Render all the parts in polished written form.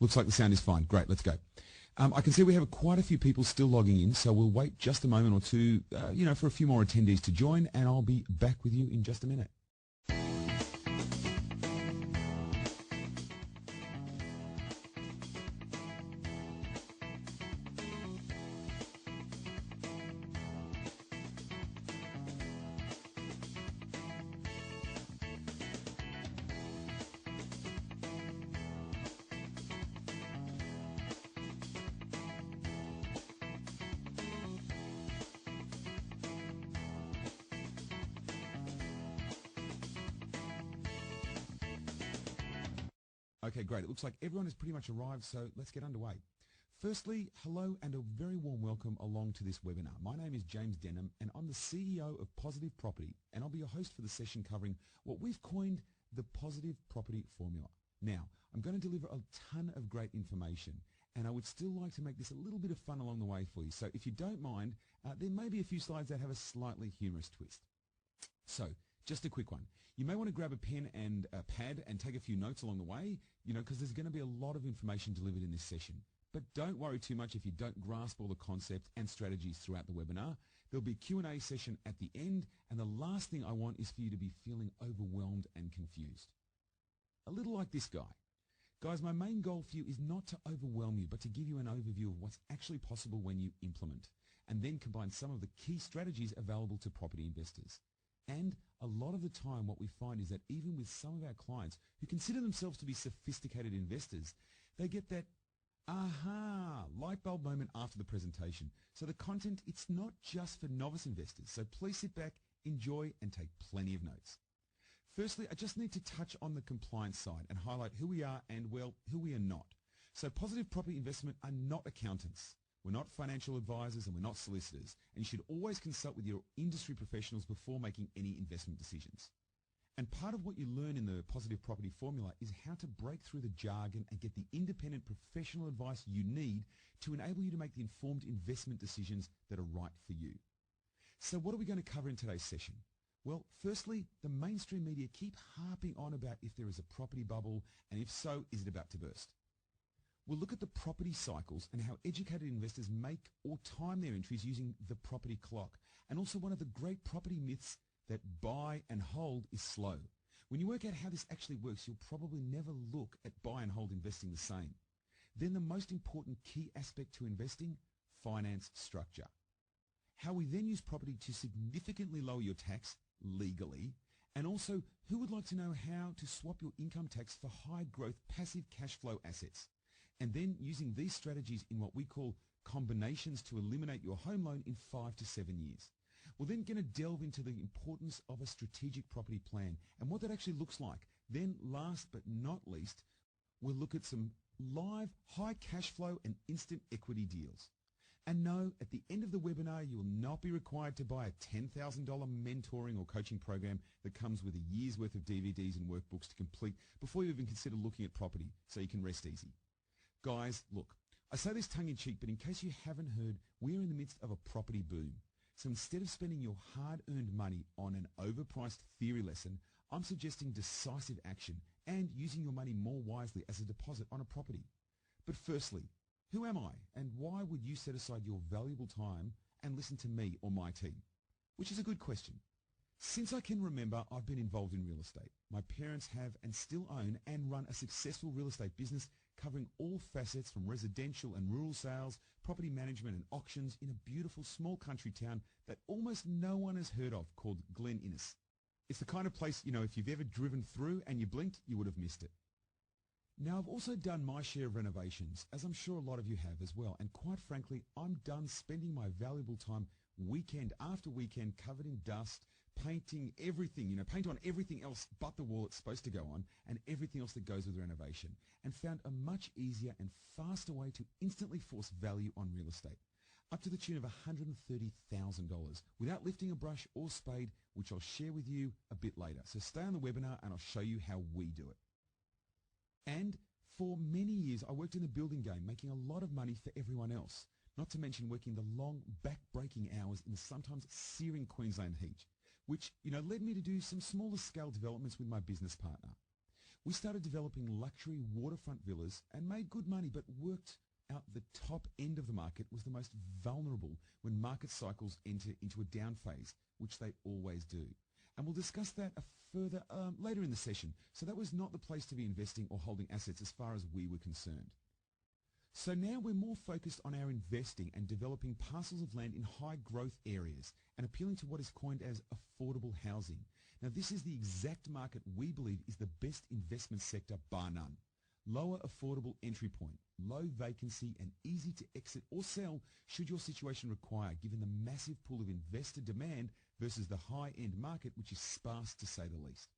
Looks like the sound is fine. Great, let's go. I can see we have quite a few people still logging in, so we'll wait just a moment or two, for a few more attendees to join, and I'll be back with you in just a minute. Okay, great. It looks like everyone has pretty much arrived, so let's get underway. Firstly, hello and a very warm welcome along to this webinar. My name is James Denham and I'm the CEO of Positive Property, and I'll be your host for the session covering what we've coined the Positive Property Formula. Now, I'm going to deliver a ton of great information, and I would still like to make this a little bit of fun along the way for you. So if you don't mind, there may be a few slides that have a slightly humorous twist. So, just a quick one. You may want to grab a pen and a pad and take a few notes along the way, because there's going to be a lot of information delivered in this session. But don't worry too much if you don't grasp all the concepts and strategies throughout the webinar. There'll be a Q&A session at the end, and the last thing I want is for you to be feeling overwhelmed and confused. A little like this guy. Guys, my main goal for you is not to overwhelm you, but to give you an overview of what's actually possible when you implement, and then combine some of the key strategies available to property investors. And a lot of the time what we find is that even with some of our clients who consider themselves to be sophisticated investors, they get that aha light bulb moment after the presentation. So the content, it's not just for novice investors. So please sit back, enjoy, and take plenty of notes. Firstly, I just need to touch on the compliance side and highlight who we are and, well, who we are not. So Positive Property Investment are not accountants. We're not financial advisors and we're not solicitors, and you should always consult with your industry professionals before making any investment decisions. And part of what you learn in the Positive Property Formula is how to break through the jargon and get the independent professional advice you need to enable you to make the informed investment decisions that are right for you. So what are we going to cover in today's session? Well, firstly, the mainstream media keep harping on about if there is a property bubble, and if so, is it about to burst? We'll look at the property cycles and how educated investors make or time their entries using the property clock, and also one of the great property myths that buy and hold is slow. When you work out how this actually works, you'll probably never look at buy and hold investing the same. Then the most important key aspect to investing, finance structure. How we then use property to significantly lower your tax legally, and also who would like to know how to swap your income tax for high growth passive cash flow assets. And then using these strategies in what we call combinations to eliminate your home loan in 5 to 7 years. We're then going to delve into the importance of a strategic property plan and what that actually looks like. Then last but not least, we'll look at some live high cash flow and instant equity deals. And no, at the end of the webinar, you will not be required to buy a $10,000 mentoring or coaching program that comes with a year's worth of DVDs and workbooks to complete before you even consider looking at property, so you can rest easy. Guys, look, I say this tongue-in-cheek, but in case you haven't heard, we're in the midst of a property boom. So instead of spending your hard-earned money on an overpriced theory lesson, I'm suggesting decisive action and using your money more wisely as a deposit on a property. But firstly, who am I, and why would you set aside your valuable time and listen to me or my team? Which is a good question. Since I can remember, I've been involved in real estate. My parents have and still own and run a successful real estate business covering all facets from residential and rural sales, property management and auctions in a beautiful small country town that almost no one has heard of called Glen Innes. It's the kind of place, if you've ever driven through and you blinked, you would have missed it. Now, I've also done my share of renovations, as I'm sure a lot of you have as well, and quite frankly, I'm done spending my valuable time weekend after weekend covered in dust, painting everything, paint on everything else but the wall it's supposed to go on and everything else that goes with renovation, and found a much easier and faster way to instantly force value on real estate, up to the tune of $130,000 without lifting a brush or spade, which I'll share with you a bit later. So stay on the webinar and I'll show you how we do it. And for many years, I worked in the building game, making a lot of money for everyone else, not to mention working the long, back-breaking hours in the sometimes searing Queensland heat, which, led me to do some smaller scale developments with my business partner. We started developing luxury waterfront villas and made good money, but worked out the top end of the market was the most vulnerable when market cycles enter into a down phase, which they always do. And we'll discuss that further later in the session. So that was not the place to be investing or holding assets as far as we were concerned. So now we're more focused on our investing and developing parcels of land in high growth areas and appealing to what is coined as affordable housing. Now this is the exact market we believe is the best investment sector bar none. Lower affordable entry point, low vacancy and easy to exit or sell should your situation require, given the massive pool of investor demand versus the high-end market, which is sparse to say the least.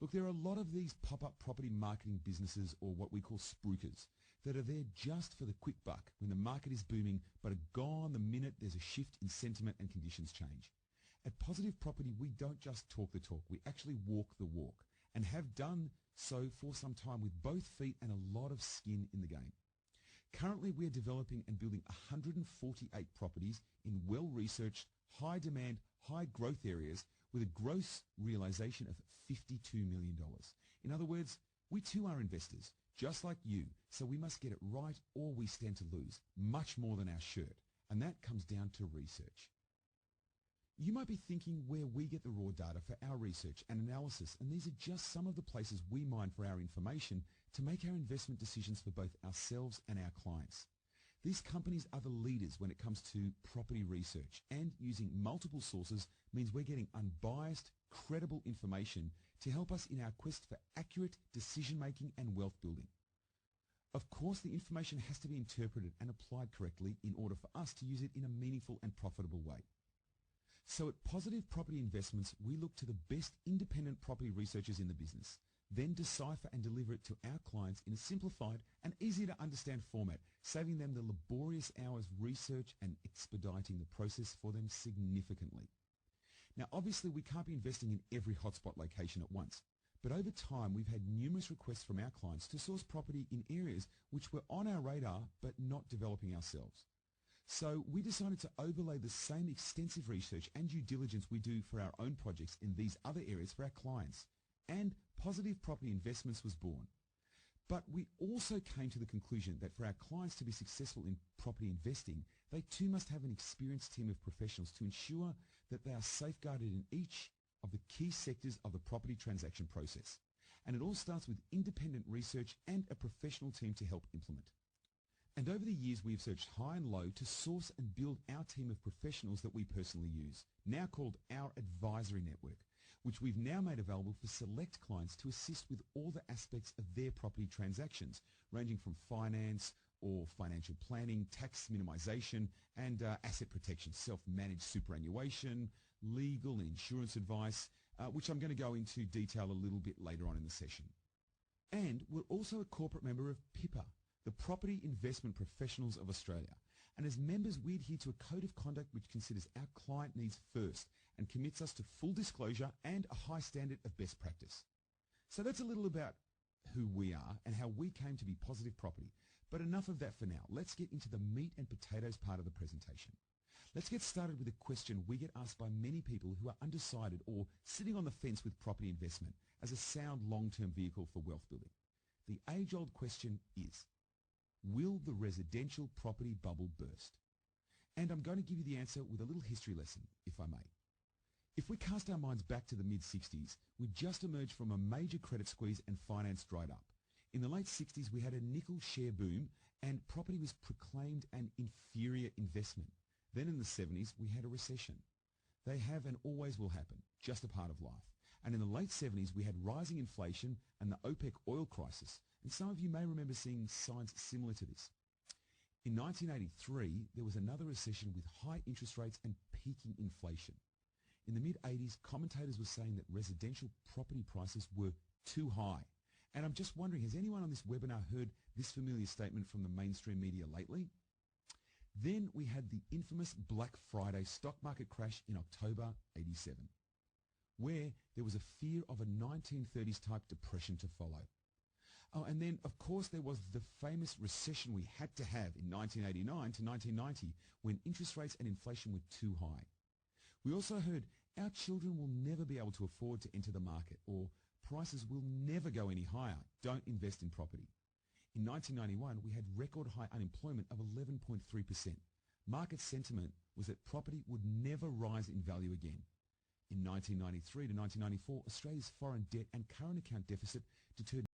Look, there are a lot of these pop-up property marketing businesses, or what we call spruikers, that are there just for the quick buck when the market is booming, but are gone the minute there's a shift in sentiment and conditions change. At Positive Property, we don't just talk the talk, we actually walk the walk, and have done so for some time with both feet and a lot of skin in the game. Currently, we are developing and building 148 properties in well-researched, high-demand, high-growth areas with a gross realization of $52 million. In other words, we too are investors, just like you, so we must get it right or we stand to lose, much more than our shirt, and that comes down to research. You might be thinking where we get the raw data for our research and analysis, and these are just some of the places we mine for our information to make our investment decisions for both ourselves and our clients. These companies are the leaders when it comes to property research, and using multiple sources means we're getting unbiased, credible information to help us in our quest for accurate decision-making and wealth building. Of course, the information has to be interpreted and applied correctly in order for us to use it in a meaningful and profitable way. So at Positive Property Investments, we look to the best independent property researchers in the business, then decipher and deliver it to our clients in a simplified and easy to understand format, saving them the laborious hours research and expediting the process for them significantly. Now, obviously, we can't be investing in every hotspot location at once, but over time, we've had numerous requests from our clients to source property in areas which were on our radar but not developing ourselves. So we decided to overlay the same extensive research and due diligence we do for our own projects in these other areas for our clients, and Positive Property Investments was born. But we also came to the conclusion that for our clients to be successful in property investing, they too must have an experienced team of professionals to ensure that they are safeguarded in each of the key sectors of the property transaction process. And it all starts with independent research and a professional team to help implement. And over the years, we have searched high and low to source and build our team of professionals that we personally use, now called our advisory network, which we've now made available for select clients to assist with all the aspects of their property transactions, ranging from finance or financial planning, tax minimization, and asset protection, self-managed superannuation, legal and insurance advice, which I'm going to go into detail a little bit later on in the session. And we're also a corporate member of PIPA, the Property Investment Professionals of Australia. And as members, we adhere to a code of conduct which considers our client needs first and commits us to full disclosure and a high standard of best practice. So that's a little about who we are and how we came to be Positive Property. But enough of that for now. Let's get into the meat and potatoes part of the presentation. Let's get started with a question we get asked by many people who are undecided or sitting on the fence with property investment as a sound long-term vehicle for wealth building. The age-old question is, will the residential property bubble burst? And I'm going to give you the answer with a little history lesson, if I may. If we cast our minds back to the mid-60s, we'd just emerged from a major credit squeeze and finance dried up. In the late 60s, we had a nickel share boom and property was proclaimed an inferior investment. Then in the 70s, we had a recession. They have and always will happen, just a part of life. And in the late 70s, we had rising inflation and the OPEC oil crisis. And some of you may remember seeing signs similar to this. In 1983, there was another recession with high interest rates and peaking inflation. In the mid-80s, commentators were saying that residential property prices were too high. And I'm just wondering, has anyone on this webinar heard this familiar statement from the mainstream media lately? Then we had the infamous Black Friday stock market crash in October 87, where there was a fear of a 1930s type depression to follow. Oh, and then, of course, there was the famous recession we had to have in 1989 to 1990 when interest rates and inflation were too high. We also heard our children will never be able to afford to enter the market, or Prices will never go any higher. Don't invest in property. In 1991, we had record high unemployment of 11.3%. Market sentiment was that property would never rise in value again. In 1993 to 1994, Australia's foreign debt and current account deficit deterred